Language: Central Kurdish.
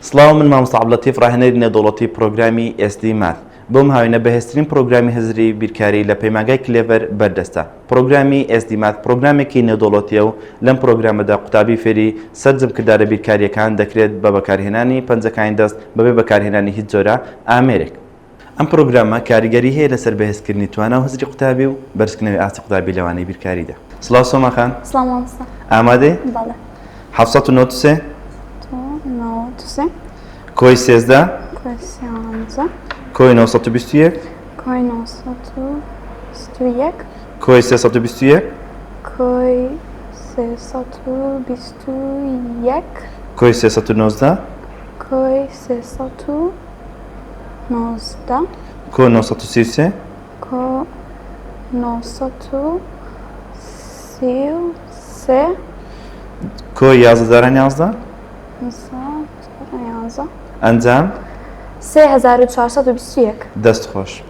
سڵاو من مامۆستا عەبدولەتیف ڕاهێنەری نێودەوڵەتی پرۆگرامی SD Math بۆم هاوینە بەهێزترین پرۆگرامی هزری بیرکاری لە پەیمانگای کلێڤەر بەردەستە. پرۆگرامی SD Math پرۆگرامێکی نێودەوڵەتیە و لەم پرۆگرامەدا قوتابی فێری سەرجەم کردارە بیرکاریەکان دەکرێت بە بەکارهێنانی پەنجەکانی دەست بەبێ بەکارهێنانی هیچ جۆرە ئامێرێک. ئەم پرۆگرامە کاریگەری هەیە لەسەر بەهێزکردنی توانە و هزری قوتابی و بەرزکردنەوەی ئاستی قوتابی لەوانەی بیرکاریدا. سڵاو سۆماخان. سلام مامۆستا. ئامادەی؟ بەڵێ. 793 93 کۆی 13 کۆی 13 کۆی 921 کۆی 921 کۆی 321 کۆی 321 کۆی 319 کۆی 319 کۆ 933 کۆ 933 کۆی 1111 11 ئەنجام 3421 دەست خۆش.